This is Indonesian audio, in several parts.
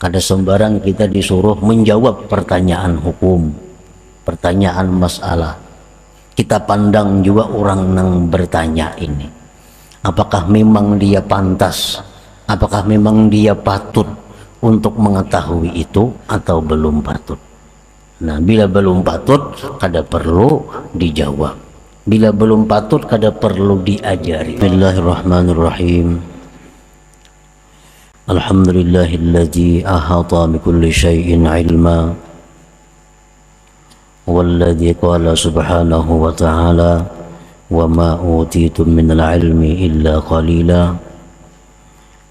Kada sembarang kita disuruh menjawab pertanyaan hukum, pertanyaan masalah. Kita pandang juga orang yang bertanya ini, apakah memang dia pantas, apakah memang dia patut untuk mengetahui itu atau belum patut. Nah, bila belum patut kada perlu dijawab, bila belum patut kada perlu diajari. Bismillahirrahmanirrahim. Alhamdulillahilladzi ahata bikulli syai'in ilma, walladzi qala subhanahu wa ta'ala wa ma utitum minal ilmi illa qalila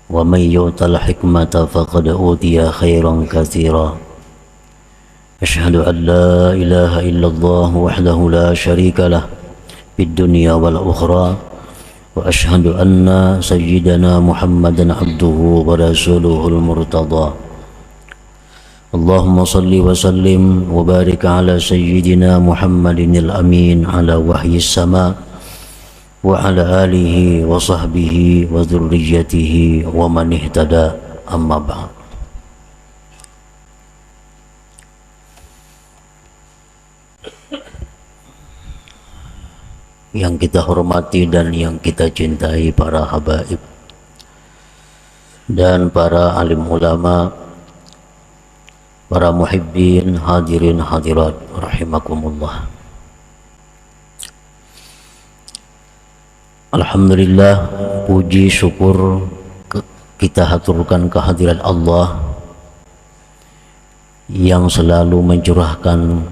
wa man yu'tal hikmata faqad utiya khairan katsira. Asyhadu an la ilaha illallah wahdahu la syarika lah fid dunya wal ukhra wa asyhadu anna sayyidana Muhammadan abduhu wa rasuluhul murtada. Allahumma salli wa sallim wa barik ala sayyidina Muhammadinil amin ala wahyis sama wa ala alihi wa sahbihi wa dzurriyyatihi wa man ihtada, amma ba'd. Yang kita hormati dan yang kita cintai para habaib dan para alim ulama, para muhibbin, hadirin hadirat rahimakumullah. Alhamdulillah, puji syukur kita haturkan kehadirat Allah yang selalu mencurahkan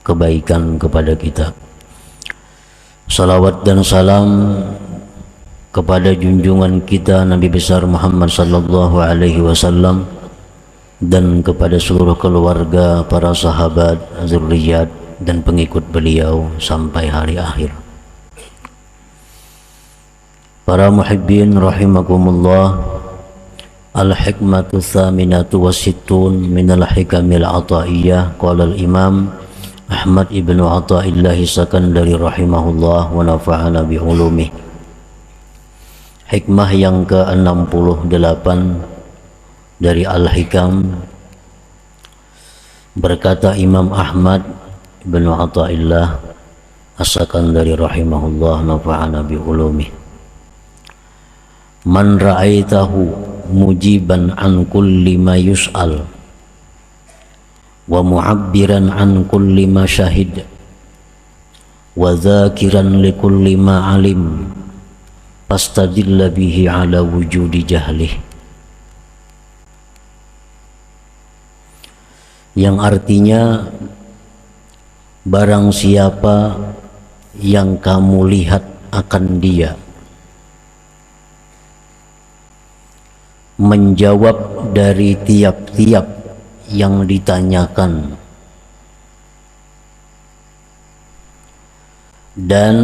kebaikan kepada kita. Salawat dan salam kepada junjungan kita Nabi besar Muhammad sallallahu alaihi wasallam dan kepada seluruh keluarga, para sahabat, zurriyat dan pengikut beliau sampai hari akhir. Para muhibbin rahimakumullah, al-hikmatu tsaminatu wasittun minal hikamil ataiyah, qala al-imam Ahmad ibnu Athaillah Sakandari rahimahullah wa nafa'ana bi ulumih. Hikmah yang ke-68 dari Al-Hikam, berkata Imam Ahmad ibnu Athaillah As-Sakandari rahimahullah, nafa'ana bi ulumih. Man ra'aitahu mujiban an kulli ma yus'al wa mu'abbiran an kulli ma syahid wa dzakiran li kulli ma alim fastadilla bihi ala wujudi jahlih. Yang artinya, barang siapa yang kamu lihat akan dia menjawab dari tiap-tiap yang ditanyakan dan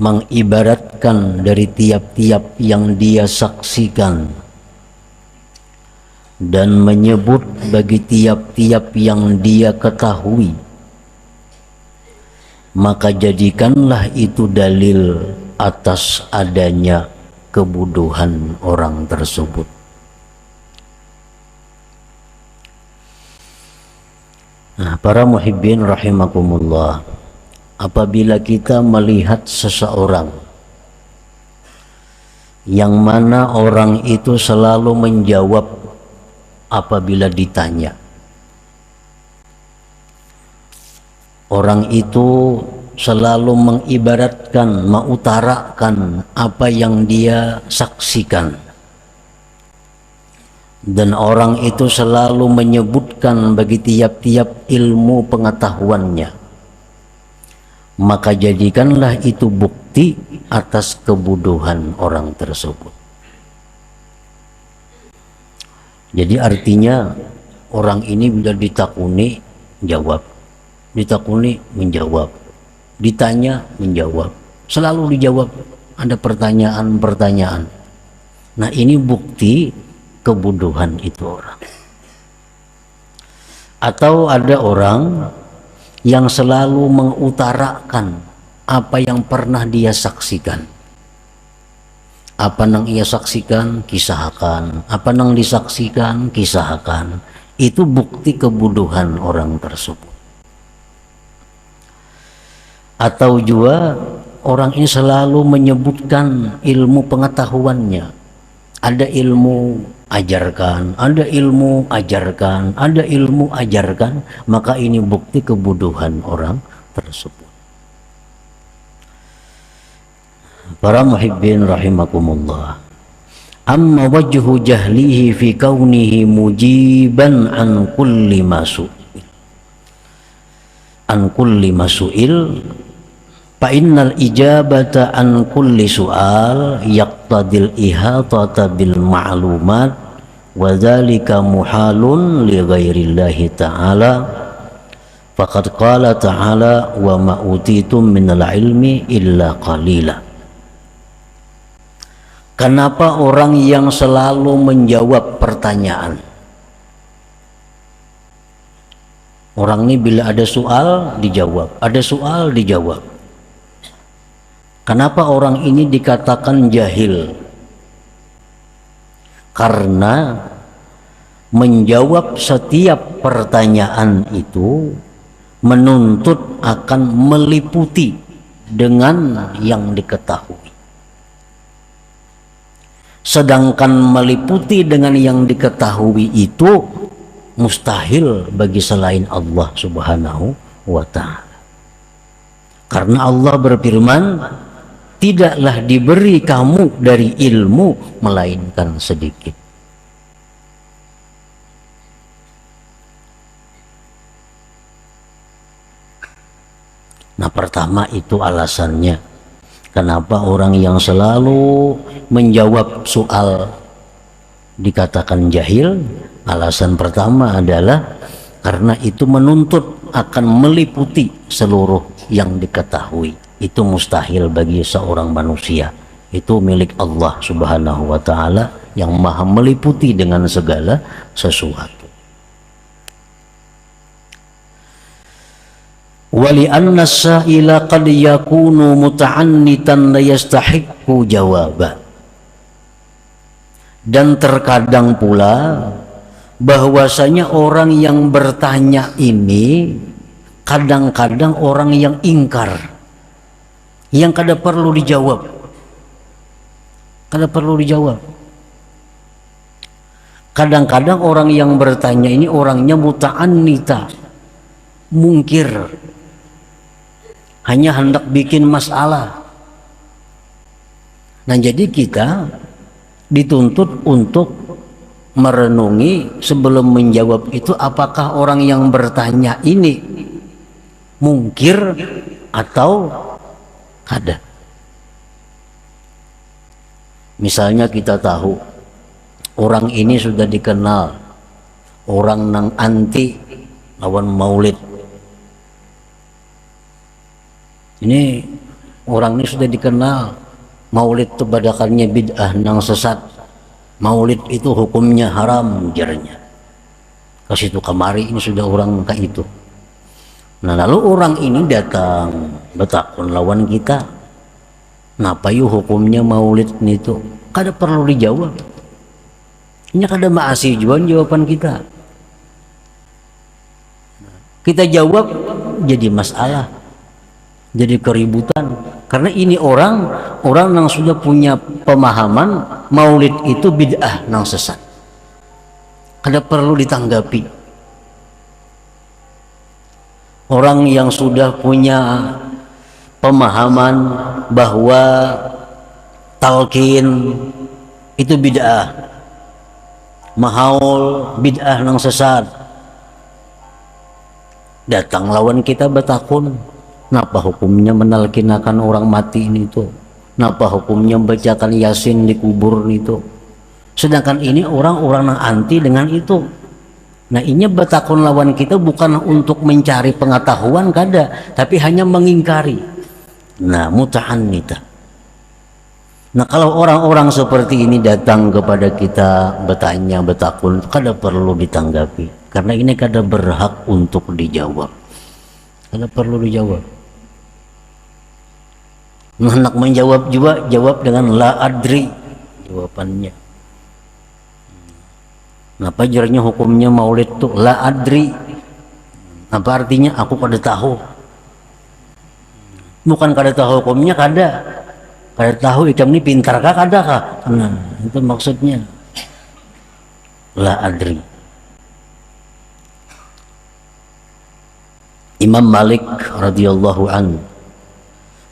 mengibaratkan dari tiap-tiap yang dia saksikan dan menyebut bagi tiap-tiap yang dia ketahui, maka jadikanlah itu dalil atas adanya kebodohan orang tersebut. Nah, para muhibbin rahimakumullah, apabila kita melihat seseorang yang mana orang itu selalu menjawab apabila ditanya, orang itu selalu mengibaratkan, mengutarakan apa yang dia saksikan, dan orang itu selalu menyebutkan bagi tiap-tiap ilmu pengetahuannya, maka jadikanlah itu bukti atas kebodohan orang tersebut. Jadi artinya, orang ini bila ditakuni jawab, ditakuni menjawab, ditanya menjawab, selalu dijawab, ada pertanyaan-pertanyaan. Nah, ini bukti kebodohan itu orang. Atau ada orang yang selalu mengutarakan apa yang pernah dia saksikan, Apa nang ia saksikan, kisahkan. Apa nang disaksikan, kisahkan. Itu bukti kebodohan orang tersebut. Atau juga orang ini selalu menyebutkan ilmu pengetahuannya. Ada ilmu, ajarkan. Ada ilmu, ajarkan. Ada ilmu, ajarkan. Maka ini bukti kebodohan orang tersebut. Para muhibbin rahimakumullah. Amma wajhu jahlihi fi kaunihi mujiban an kulli masu'il fa innal ijabata an kulli su'al yaqtadil ihatata bil ma'lumat wa dhalika muhalun li ghairillahi ta'ala faqad qala ta'ala wa ma utitum minal ilmi illa qalila. Kenapa orang yang selalu menjawab pertanyaan? Orang ini bila ada soal dijawab, ada soal dijawab. Kenapa orang ini dikatakan jahil? Karena menjawab setiap pertanyaan itu menuntut akan meliputi dengan yang diketahui. Sedangkan meliputi dengan yang diketahui itu mustahil bagi selain Allah Subhanahu wa ta'ala. Karena Allah berfirman, tidaklah diberi kamu dari ilmu melainkan sedikit. Nah, pertama itu alasannya. Kenapa orang yang selalu menjawab soal dikatakan jahil? Alasan pertama adalah karena itu menuntut akan meliputi seluruh yang diketahui. Itu mustahil bagi seorang manusia. Itu milik Allah Subhanahu wa ta'ala yang maha meliputi dengan segala sesuatu. Wali anna sa'ila qad yakunu muta'annitan la yastahiqqu jawaba. Dan terkadang pula bahwasanya orang yang bertanya ini kadang-kadang orang yang ingkar, yang kada perlu dijawab, kada perlu dijawab. Kadang-kadang orang yang bertanya ini orangnya muta'annita, mungkir, hanya hendak bikin masalah. Nah, jadi kita dituntut untuk merenungi sebelum menjawab itu, apakah orang yang bertanya ini mungkir atau kada. Misalnya kita tahu orang ini sudah dikenal orang nang anti lawan maulid. Ini orang ini sudah dikenal maulid itu badakannya bid'ah nang sesat. Maulid itu hukumnya haram jarnya. Kasih itu kamari ini sudah orang kayak itu. Nah, lalu orang ini datang betakun lawan kita. Napa yuk hukumnya maulid itu? Kada perlu dijawab. Ini kada maasi jawaban kita. Kita jawab jadi masalah, jadi keributan. Karena ini orang yang sudah punya pemahaman maulid itu bid'ah nang sesat. Kada perlu ditanggapi. Orang yang sudah punya pemahaman bahwa talqin itu bid'ah, mahaul bid'ah nang sesat, datang lawan kita bertakun, napa hukumnya menalkinakan orang mati ini tuh? Napa hukumnya membacakan Yasin di kubur itu? Sedangkan ini orang-orang yang anti dengan itu. Nah, ini bertakun lawan kita bukan untuk mencari pengetahuan kada, tapi hanya mengingkari. Nah, muta'annita. Nah, kalau orang-orang seperti ini datang kepada kita bertanya, bertakun, kada perlu ditanggapi. Karena ini kada berhak untuk dijawab. Kada perlu dijawab. Hendak menjawab juga jawab dengan la adri, jawabannya. Apa jarnya hukumnya maulid tuh? La adri. Apa artinya? Aku kada tahu. Bukan kada tahu hukumnya, kada tahu ikam ini pintar kah kada kah? Nah, itu maksudnya. La adri. Imam Malik radhiyallahu anhu,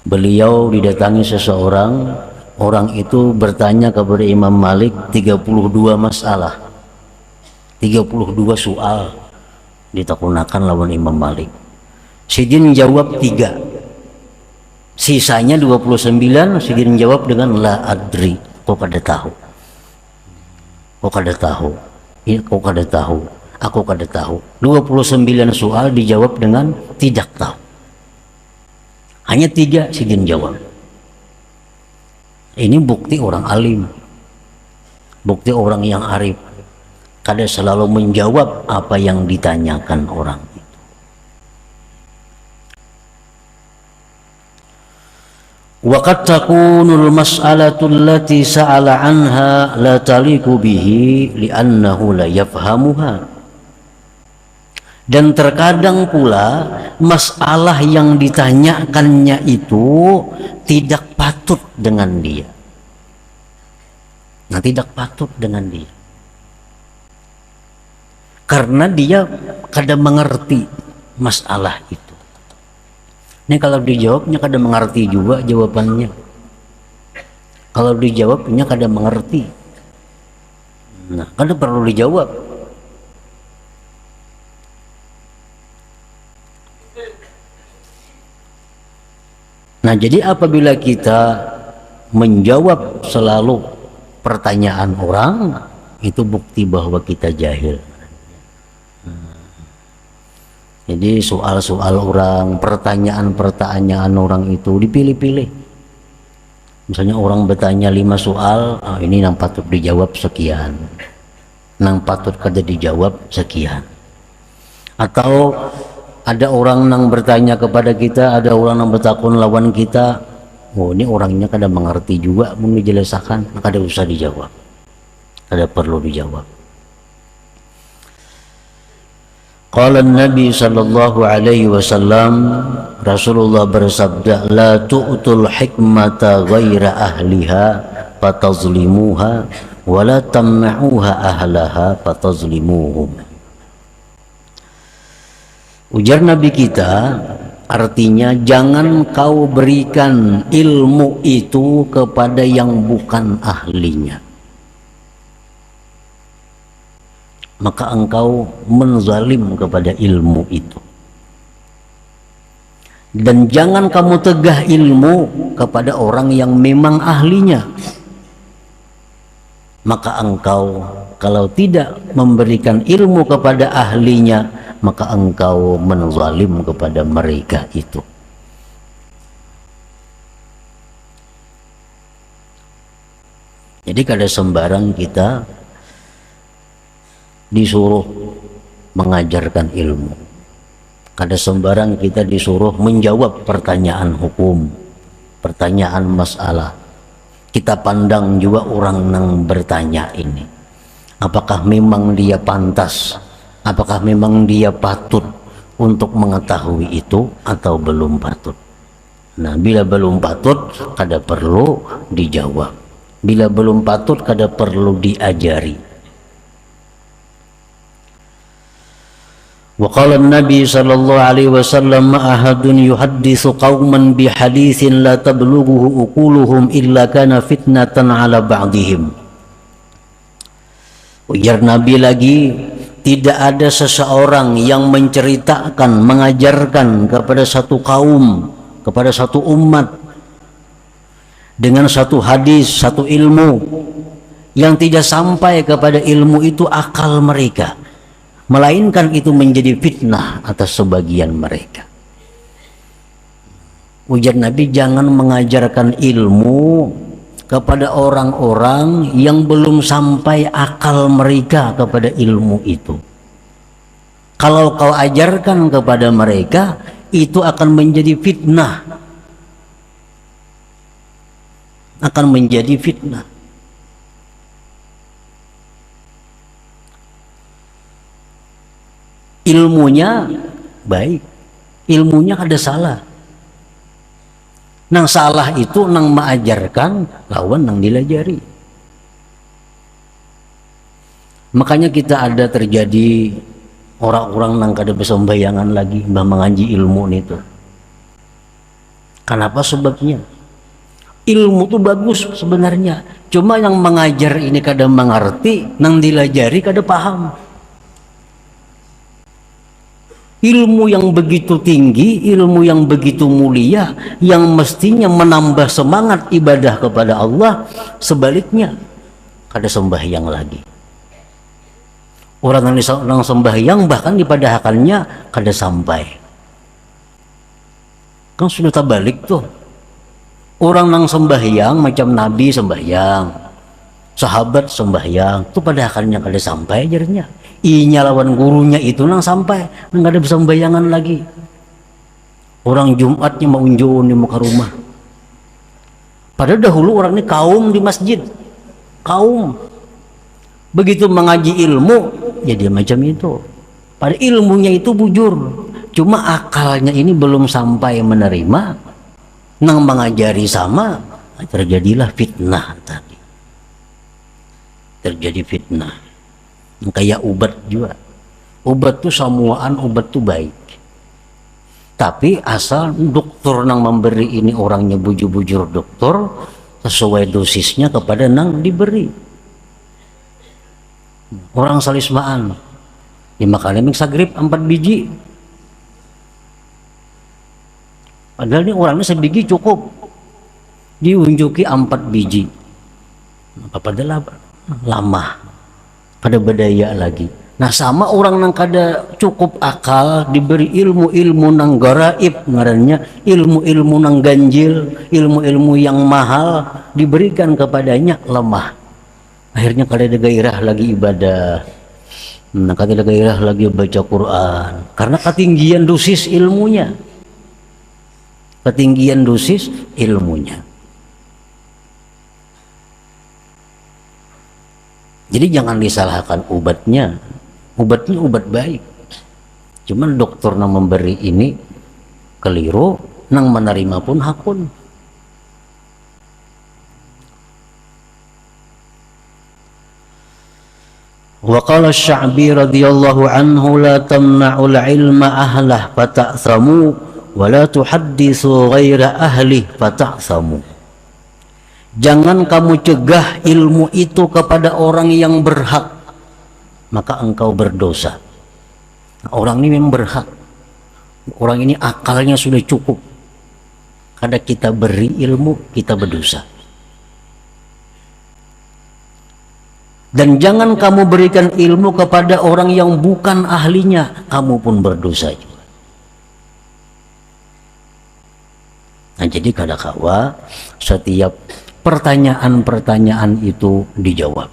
beliau didatangi seseorang, orang itu bertanya kepada Imam Malik 32 masalah, 32 soal ditakunakan lawan Imam Malik. Sidin jawab 3, sisanya 29 Sidin jawab dengan la adri. Kau kada tahu, kau kada tahu, kau kada tahu, aku kada tahu. 29 soal dijawab dengan tidak tahu. Hanya 3 Sidin jawab. Ini bukti orang alim, bukti orang yang arif. Kada selalu menjawab apa yang ditanyakan orang itu. Wa qad takunul mas'alatu allati sa'ala anha la taliqu bihi li'annahu la yafhamuha. Dan terkadang pula masalah yang ditanyakannya itu tidak patut dengan dia. Nah, tidak patut dengan dia. Karena dia kada mengerti masalah itu. Ini kalau dijawabnya kada mengerti juga jawabannya. Kalau dijawabnya kada mengerti. Nah, kada perlu dijawab. Nah, jadi apabila kita menjawab selalu pertanyaan orang, itu bukti bahwa kita jahil. Jadi soal-soal orang, pertanyaan-pertanyaan orang itu dipilih-pilih. Misalnya orang bertanya 5 soal, ini yang patut dijawab sekian, yang patut kada dijawab sekian. Atau ada orang yang bertanya kepada kita, ada orang yang bertakun lawan kita, oh ini orangnya kada mengerti juga, mau dijelaskan, kada usah dijawab, kada perlu dijawab. Qala Nabi sallallahu alaihi wasallam, Rasulullah bersabda, la tu'tul hikmata ghaira ahliha fatazlimuha wa la tamna'uha ahlaha fatazlimuhum. Ujar Nabi kita, artinya jangan kau berikan ilmu itu kepada yang bukan ahlinya, maka engkau menzalim kepada ilmu itu. Dan jangan kamu tegah ilmu kepada orang yang memang ahlinya, maka engkau kalau tidak memberikan ilmu kepada ahlinya, maka engkau menzalim kepada mereka itu. Jadi kada sembarang kita disuruh mengajarkan ilmu, kada sembarang kita disuruh menjawab pertanyaan hukum, pertanyaan masalah. Kita pandang juga orang yang bertanya ini, apakah memang dia pantas, apakah memang dia patut untuk mengetahui itu atau belum patut. Nah, bila belum patut kada perlu dijawab, bila belum patut kada perlu diajari. Wa qala an-nabi sallallahu alaihi wasallam, ma ahadun yuhadditsu qauman bi haditsin la tablughuhu uquluhum illa kana fitnatan ala ba'dihim. Ujar Nabi lagi, tidak ada seseorang yang menceritakan, mengajarkan kepada satu kaum, kepada satu umat dengan satu hadis, satu ilmu yang tidak sampai kepada ilmu itu akal mereka, melainkan itu menjadi fitnah atas sebagian mereka. Ujar Nabi, jangan mengajarkan ilmu kepada orang-orang yang belum sampai akal mereka kepada ilmu itu. Kalau kau ajarkan kepada mereka, itu akan menjadi fitnah, akan menjadi fitnah. ilmunya baik, ilmunya ada salah. Nang salah itu nang mengajarkan lawan nang dilajari. Makanya kita ada terjadi orang-orang nang kada besembayangan lagi mbah mengaji ilmu itu. Kenapa sebabnya? Ilmu itu bagus sebenarnya, cuma yang mengajar ini kada mengerti, nang dilajari kada paham. Ilmu yang begitu tinggi, ilmu yang begitu mulia, yang mestinya menambah semangat ibadah kepada Allah, sebaliknya kada sembahyang lagi. Orang yang sembahyang bahkan dipadahakannya kada sampai. Kan sudah terbalik tuh. Orang yang sembahyang macam Nabi sembahyang, sahabat sembahyang, tuh padahakannya kada sampai ajarnya. Inya lawan gurunya itu nang sampai, nang ada sembayangan lagi. Orang Jumatnya mau unjuun di muka rumah. Padahal dahulu orang ini kaum di masjid, kaum. Begitu mengaji ilmu, ya dia macam itu. Pada ilmunya itu bujur, cuma akalnya ini belum sampai menerima. Nang mengajari sama, terjadilah fitnah tadi. Terjadi fitnah. Kayak ubat juga. Ubat tuh samuaan, ubat tuh baik. Tapi asal dokter nang memberi ini orangnya bujur-bujur dokter sesuai dosisnya kepada nang diberi. Orang salismaan dimakan ming sagrib 4 biji. Padahal ini orangnya sebiji cukup. Diunjuki 4 biji. Apa pada lama. Pada bedaya lagi. Nah sama orang nang kada cukup akal diberi ilmu-ilmu nang garaib ngarannya, ilmu-ilmu nang ganjil, ilmu-ilmu yang mahal diberikan kepadanya lemah. Akhirnya kada ada gairah lagi ibadah. Nah, kada ada gairah lagi baca Quran karena ketinggian dosis ilmunya. Ketinggian dosis ilmunya. Jadi jangan disalahkan obatnya. Obatnya obat baik. Cuman dokter yang memberi ini keliru, nang menerima pun hakun. Wa qala Asy-Sya'bi radhiyallahu anhu la tamna'ul ilma ahlah fata'thamu wa la tuhadditsu ghaira ahli fata'thamu. Jangan kamu cegah ilmu itu kepada orang yang berhak, maka engkau berdosa. Orang ini memang berhak, orang ini akalnya sudah cukup. Kada kita beri ilmu, kita berdosa. Dan jangan kamu berikan ilmu kepada orang yang bukan ahlinya, kamu pun berdosa juga. Nah jadi kada kawa setiap pertanyaan-pertanyaan itu dijawab.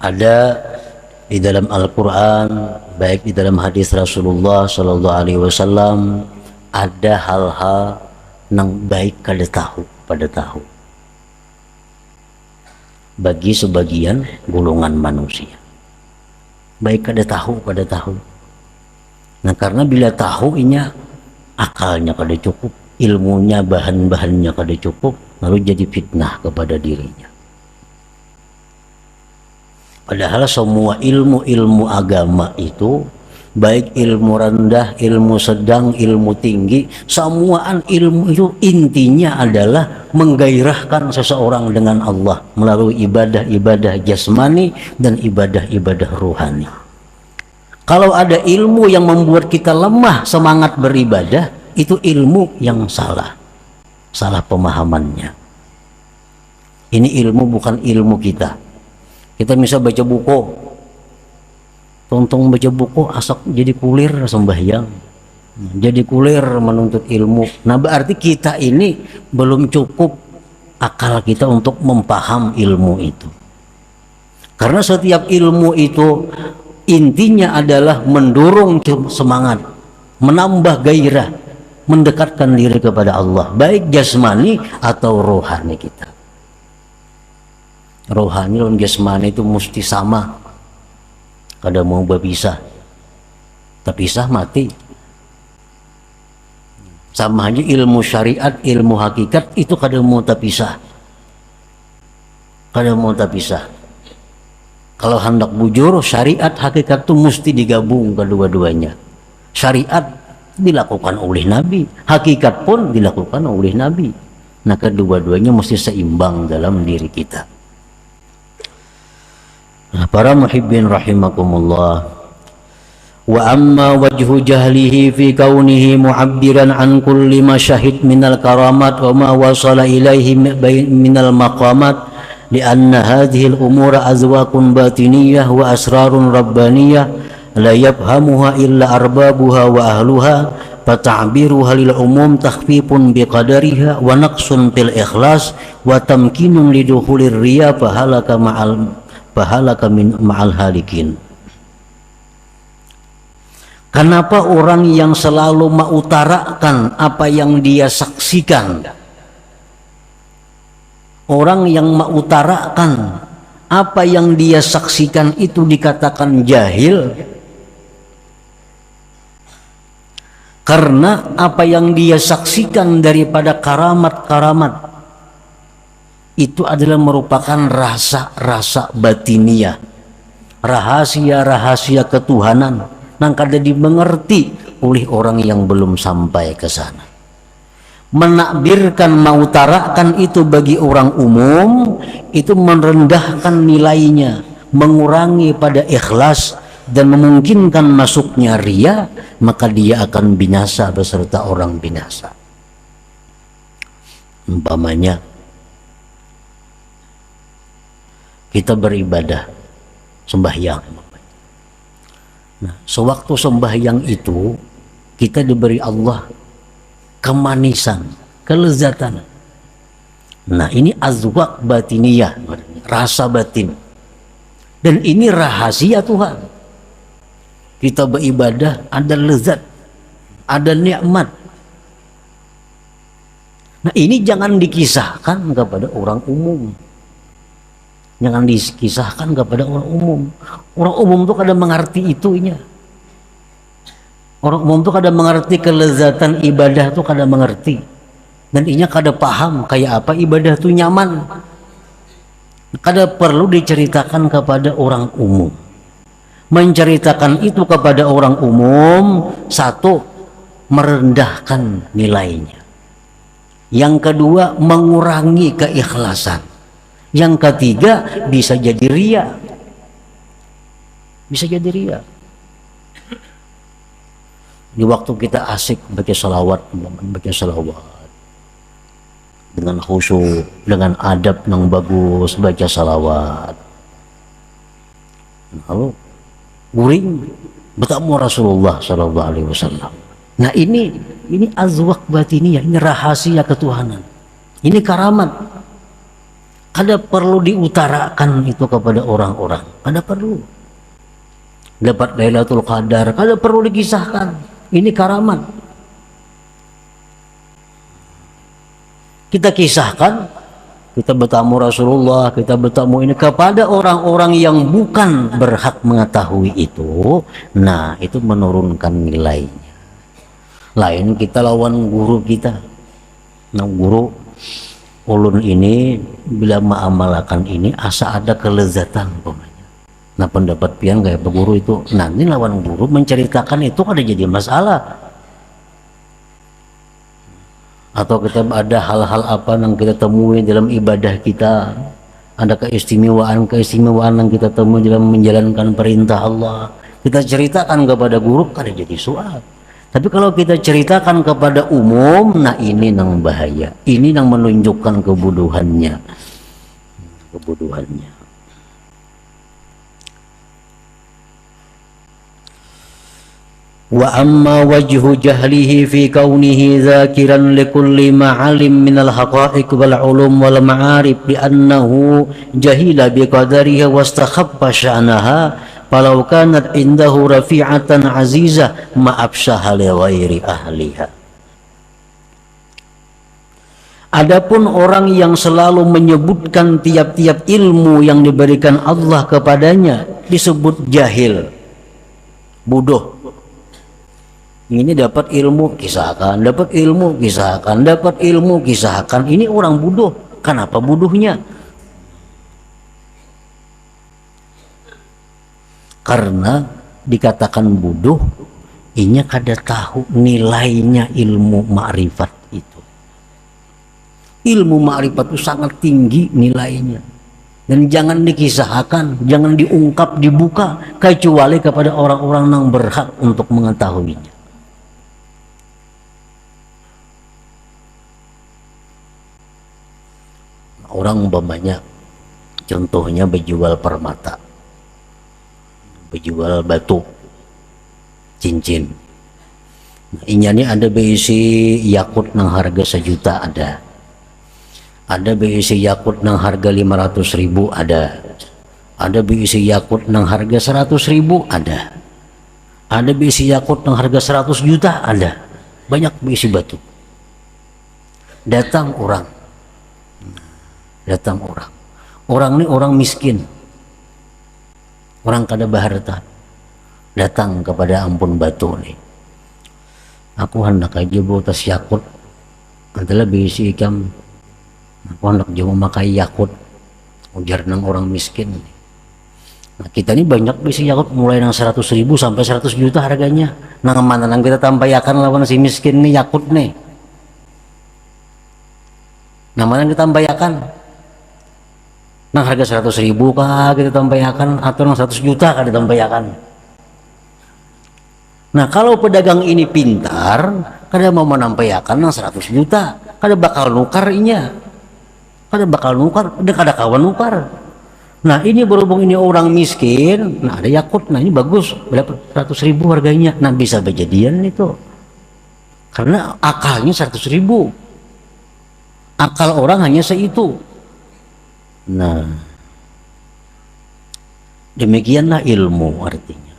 Ada di dalam Al-Quran, baik di dalam hadis Rasulullah Sallallahu Alaihi Wasallam, ada hal-hal yang baik kada tahu pada tahu bagi sebagian golongan manusia. Baik kada tahu pada tahu. Nah karena bila tahu inya akalnya kada cukup, ilmunya bahan-bahannya kada cukup, lalu jadi fitnah kepada dirinya. Padahal semua ilmu-ilmu agama itu, baik ilmu rendah, ilmu sedang, ilmu tinggi, semuaan ilmu itu intinya adalah menggairahkan seseorang dengan Allah melalui ibadah-ibadah jasmani dan ibadah-ibadah ruhani. Kalau ada ilmu yang membuat kita lemah semangat beribadah, itu ilmu yang salah pemahamannya. Ini ilmu bukan ilmu kita. Kita bisa baca buku, tonton baca buku asak jadi kulir sembahyang, jadi kulir menuntut ilmu. Nah berarti kita ini belum cukup akal kita untuk mempaham ilmu itu. Karena setiap ilmu itu intinya adalah mendorong semangat, menambah gairah, mendekatkan diri kepada Allah, baik jasmani atau rohani kita. Rohani dan jasmani itu mesti sama, kada mau berpisah, terpisah mati. Sama aja ilmu syariat, ilmu hakikat itu kada mau terpisah, kada mau terpisah. Kalau hendak bujur, syariat hakikat itu mesti digabung kedua-duanya. Syariat dilakukan oleh Nabi, hakikat pun dilakukan oleh Nabi. Nah, kedua-duanya mesti seimbang dalam diri kita. Nah, para muhibbin rahimakumullah. Wa amma wajhu jahlihi fi kaunihi mu'abbiran an kulli ma syahid minal karamat wa ma wasala ilaihi minal maqamat lianna hadhihi al-umura azwaqun batiniyah wa asrarun rabbaniyah la yafhamuha illa arbabuha wa ahluha fata'biruha lil umum takhfifun biqadariha wa naqsun fil ikhlas wa tamkinun liduhulir riya fahalaka ma'al halikin. Kenapa orang yang selalu mengutarakan apa yang dia saksikan, orang yang mengutarakan apa yang dia saksikan itu dikatakan jahil? Karena apa yang dia saksikan daripada karamat-karamat itu adalah merupakan rasa-rasa batiniah, rahasia-rahasia ketuhanan yang kada dimengerti oleh orang yang belum sampai ke sana. Menakbirkan, mengutarakan itu bagi orang umum itu merendahkan nilainya, mengurangi pada ikhlas dan memungkinkan masuknya riya, maka dia akan binasa beserta orang binasa. Umpamanya kita beribadah, sembahyang. Nah, sewaktu sembahyang itu kita diberi Allah kemanisan, kelezatan. Nah, ini azwaq batiniyah, rasa batin. Dan ini rahasia Tuhan. Kita beribadah ada lezat, ada nikmat. Nah, ini jangan dikisahkan kepada orang umum. Jangan dikisahkan kepada orang umum. Orang umum tuh kadang mengerti itunya. Orang umum tuh kadang mengerti kelezatan ibadah tuh kadang mengerti. Dan inya kadang paham kayak apa ibadah tuh nyaman. Kadang perlu diceritakan kepada orang umum. Menceritakan itu kepada orang umum, satu, merendahkan nilainya. Yang kedua, mengurangi keikhlasan. Yang ketiga, bisa jadi riya. Bisa jadi riya. Di waktu kita asik baca salawat, dengan khusyuk, dengan adab yang bagus baca salawat, lalu guring bertemu Rasulullah Sallallahu Alaihi Wasallam. Nah, ini azwaq batiniyah, ini rahasia ketuhanan, ini karamat. Ada perlu diutarakan itu kepada orang-orang, ada perlu. Dapat Lailatul Qadar, ada perlu dikisahkan, ini karamat. Kita kisahkan, kita bertamu Rasulullah, kita bertamu ini kepada orang-orang yang bukan berhak mengetahui itu. Nah, itu menurunkan nilainya. Lain kita lawan guru kita. Nah, guru ulun ini bila mengamalkan ini asa ada kelezatan pokoknya. Nah, pendapat pian kayak guru itu nanti lawan guru menceritakan itu ada jadi masalah. Atau kita ada hal-hal apa yang kita temui dalam ibadah kita, ada keistimewaan yang kita temui dalam menjalankan perintah Allah, kita ceritakan kepada guru kada jadi soal. Tapi kalau kita ceritakan kepada umum, nah ini yang bahaya. Ini yang menunjukkan kebodohannya. Wa amma wajhu jahlihi fi kaunihi zakiran likulli ma'alim minal haqa'iq wal ulum wal ma'arif bi annahu jahila bi qadariha wastakhabba sya'naha falau kanat indahu rafi'atan azizah ma'abshaha li ghairi ahliha. Adapun orang yang selalu menyebutkan tiap-tiap ilmu yang diberikan Allah kepadanya disebut jahil, bodoh. Ini dapat ilmu kisahkan, dapat ilmu kisahkan, dapat ilmu kisahkan. Ini orang bodoh. Kenapa bodohnya? Karena dikatakan bodoh, inya kada tahu nilainya ilmu ma'rifat itu. Ilmu ma'rifat itu sangat tinggi nilainya, dan jangan dikisahkan, jangan diungkap, dibuka kecuali kepada orang-orang yang berhak untuk mengetahuinya. Orang umpamanya contohnya berjual permata, berjual batu, cincin. Nah, ini ada berisi yakut nang harga 1 juta ada berisi yakut nang harga 500.000 ada berisi yakut nang harga 100.000 ada berisi yakut nang harga 100 juta banyak berisi batu. Datang orang ini orang miskin, orang kada berharta, datang kepada ampun batu nih, aku hendak aja bawa tas yakut adalah berisi ikam, aku hendak jauh memakai yakut, ujar nang orang miskin. Nah, kita ini banyak berisi yakut mulai nang 100.000 sampai 100 juta harganya. Nang mana nang kita tampayakan lawan si miskin nih yakut nih, nang mana kita tampayakan nang harga 100.000 kah kita tampayakan, atau nang 100 juta kah ditampayakan. Nah, kalau pedagang ini pintar, kada mau menampayakan nang 100 juta, kada bakal nukar inya, kada kawan nukar. Nah, ini berhubung ini orang miskin, nah ada yakut, nah ini bagus, berapa 100.000 harganya, nah bisa berjadian itu, karena akalnya 100.000, akal orang hanya seitu. Nah, demikianlah ilmu artinya.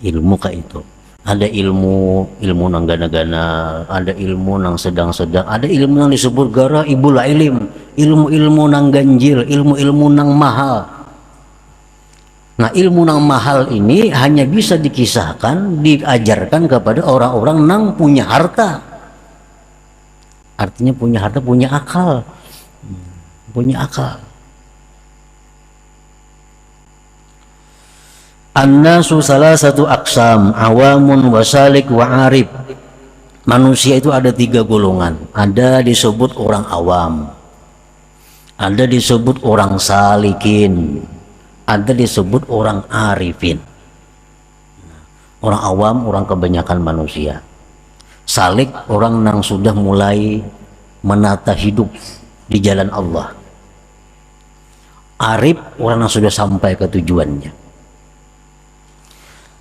Ilmu kayak itu. Ada ilmu nang gana-gana, ada ilmu nang sedang-sedang, ada ilmu nang disebut gara ibul ilim, ilmu nang ganjil, ilmu nang mahal. Nah, ilmu nang mahal ini hanya bisa dikisahkan, diajarkan kepada orang-orang nang punya harta. Artinya punya harta, punya akal. Punya akal. An-nasu salasatu aqsam, awamun wasalik wa arif. Manusia itu ada 3 golongan. Ada disebut orang awam, ada disebut orang salikin, ada disebut orang arifin. Orang awam orang kebanyakan manusia. Salik orang yang sudah mulai menata hidup di jalan Allah. Arif orang yang sudah sampai ke tujuannya.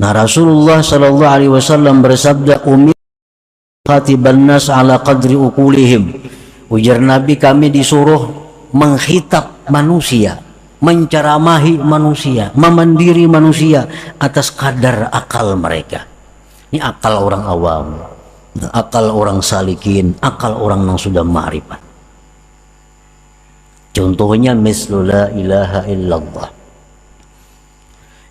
Nah, Rasulullah sallallahu alaihi wasallam bersabda, ummi khatiban nas ala qadri uqulihim. Ujar Nabi, kami disuruh menghitab manusia, menceramahi manusia, memandiri manusia atas kadar akal mereka. Ini akal orang awam, akal orang salikin, akal orang yang sudah ma'rifat. Contohnya mislu la ilaha illallah.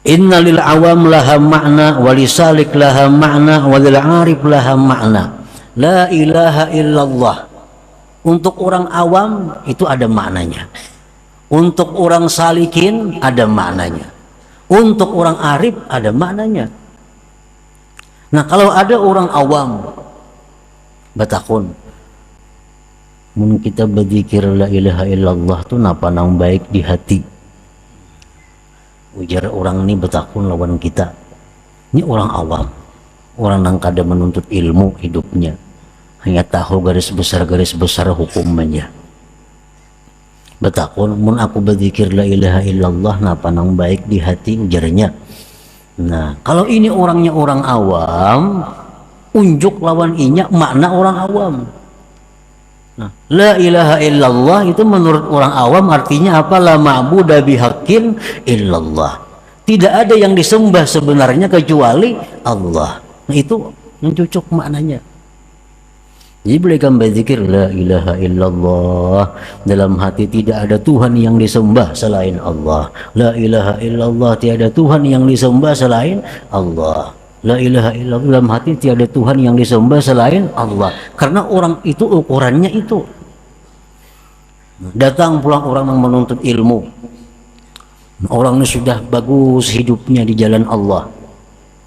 Inna lil awam laha ma'na wa lisalik laha ma'na wa lil arif laha ma'na. La ilaha illallah. Untuk orang awam itu ada maknanya. Untuk orang salikin ada maknanya. Untuk orang arif ada maknanya. Nah, kalau ada orang awam batakun, mun kita berzikir la ilaha illallah tuh napa nang baik di hati. Ujar orang ini betakun lawan kita. Ini orang awam, orang yang kada menuntut ilmu hidupnya, hanya tahu garis besar hukumnya. Betakun, mun aku berzikir la ilaha illallah napa nang baik di hati, ujarnya. Nah, kalau ini orangnya orang awam, unjuk lawan inya makna orang awam. Nah, la ilaha illallah itu menurut orang awam artinya apa? La ma'budu bihaqqin illallah. Tidak ada yang disembah sebenarnya kecuali Allah. Nah, itu yang cocok maknanya. Jadi belikan berzikir la ilaha illallah, dalam hati tidak ada Tuhan yang disembah selain Allah. La ilaha illallah, tiada Tuhan yang disembah selain Allah. La ilaha illallah, dalam hati tiada Tuhan yang disembah selain Allah. Karena orang itu ukurannya itu. Datang pulang orang yang menuntut ilmu, orang ini sudah bagus hidupnya di jalan Allah,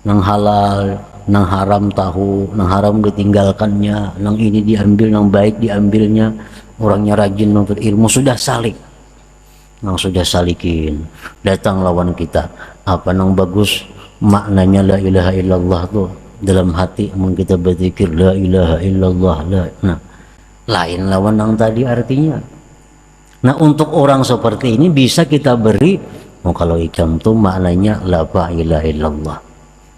nang halal nang haram tahu, nang haram ditinggalkannya, nang ini diambil, nang baik diambilnya. Orangnya rajin menuntut ilmu, sudah salik, nang sudah salikin. Datang lawan kita, apa nang bagus maknanya la ilaha illallah tuh dalam hati, mun kita berzikir la ilaha illallah la. Nah, lain lawan nang tadi artinya. Nah, untuk orang seperti ini bisa kita beri, kalau ikam tuh maknanya la ilaha illallah,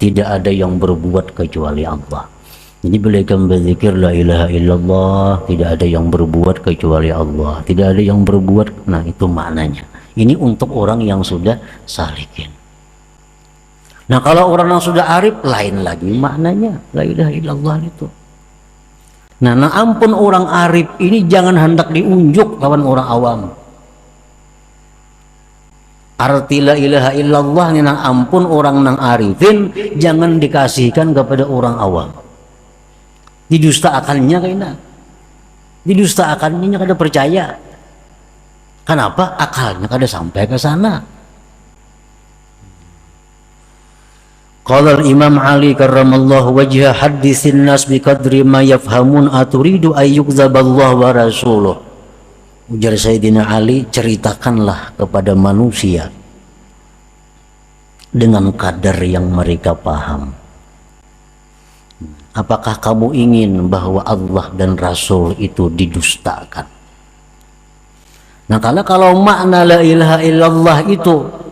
tidak ada yang berbuat kecuali Allah. Jadi belikan berzikir la ilaha illallah, tidak ada yang berbuat kecuali Allah, tidak ada yang berbuat. Nah, itu maknanya. Ini untuk orang yang sudah salikin. Nah, kalau orang yang sudah arif, lain lagi maknanya la ilaha illallah itu. Nah, ampun orang arif ini jangan hendak diunjuk lawan orang awam. Arti la ilaha illallah ini nang ampun orang nang arifin jangan dikasihkan kepada orang awam. Didustakannya kayaknya. Didustakannya kada percaya. Kenapa? Akalnya kada sampai ke sana. Qala al-Imam Ali karramallahu wajha haditsin nas biqadri ma yafhamun aturidu ayyukzaballahu wa rasuluh. Ujar Sayyidina Ali, ceritakanlah kepada manusia dengan kadar yang mereka paham. Apakah kamu ingin bahwa Allah dan Rasul itu didustakan? Nah, kalau makna la ilaha illallah itu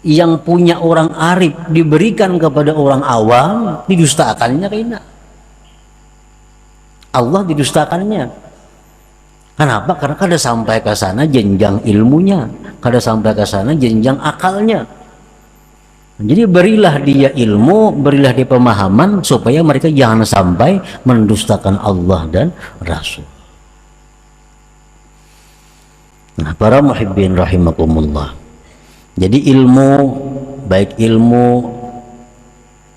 yang punya orang arif diberikan kepada orang awam, didustakannya kayaknya. Allah didustakannya. Kenapa? Karena kada sampai ke sana jenjang ilmunya, kada sampai ke sana jenjang akalnya. Jadi berilah dia ilmu, berilah dia pemahaman supaya mereka jangan sampai mendustakan Allah dan Rasul. Nah, para muhibbin rahimakumullah. Jadi ilmu, baik ilmu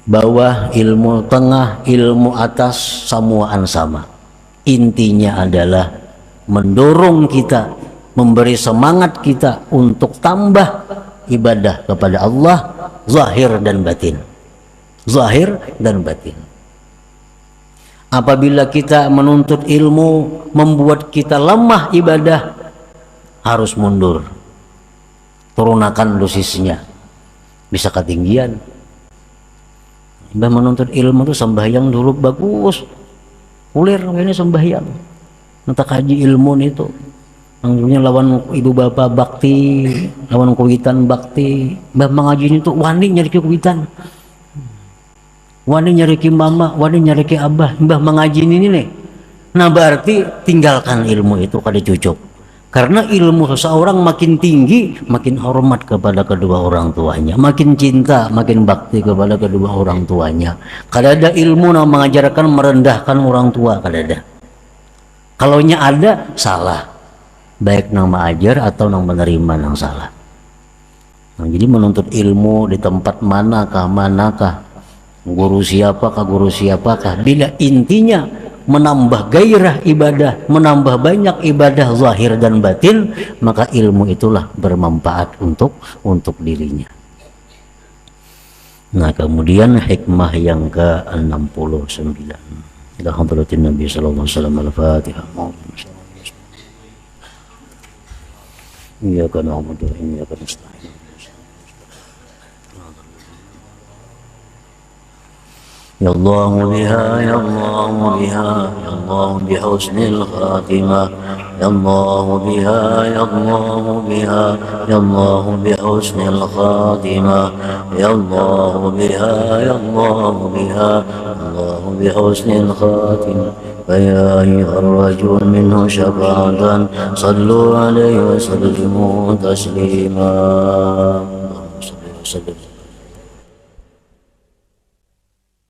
bawah, ilmu tengah, ilmu atas, semuaan sama. Intinya adalah mendorong kita, memberi semangat kita untuk tambah ibadah kepada Allah, zahir dan batin. Zahir dan batin. Apabila kita menuntut ilmu membuat kita lemah ibadah, harus mundur. Turunakan dosisnya, bisa ketinggian. Mbah menuntut ilmu tuh sembahyang dulu bagus, ulir ini sembahyang. Nanti kaji ilmu itu, anggapnya lawan ibu bapak bakti, lawan kuitan bakti. Mbah mengaji itu wani nyari kuitan, wani nyari mama, wani nyari abah. Mbah mengaji ini nih. Nah, berarti tinggalkan ilmu itu kada cucuk. Karena ilmu seseorang makin tinggi, makin hormat kepada kedua orang tuanya, makin cinta, makin bakti kepada kedua orang tuanya. Kada ada ilmu yang mengajarkan merendahkan orang tua, kada ada. Kalaunya ada, salah. Baik nang mengajar atau nang menerima nang salah. Nah, jadi menuntut ilmu di tempat manakah, guru siapakah, bila intinya menambah gairah ibadah, menambah banyak ibadah zahir dan batin, maka ilmu itulah bermanfaat untuk dirinya. Nah, kemudian hikmah yang ke-69. Ila hadratin Nabi sallallahu alaihi wasallam. Al-Fatihah. Iyyaka na'budu wa iyyaka nasta'in. Ya Allah biha, ya Allah biha, ya Allah bihusnil khatimah. Ya Allah biha, ya Allah biha, ya Allah bihusnil khatimah. Ya Allah biha, ya Allah biha, ya Allah bihusnil khatimah. فيا أيها الرجل منه شفاعة صلوا عليه وسلموا تسليما. اللهم صل وسلم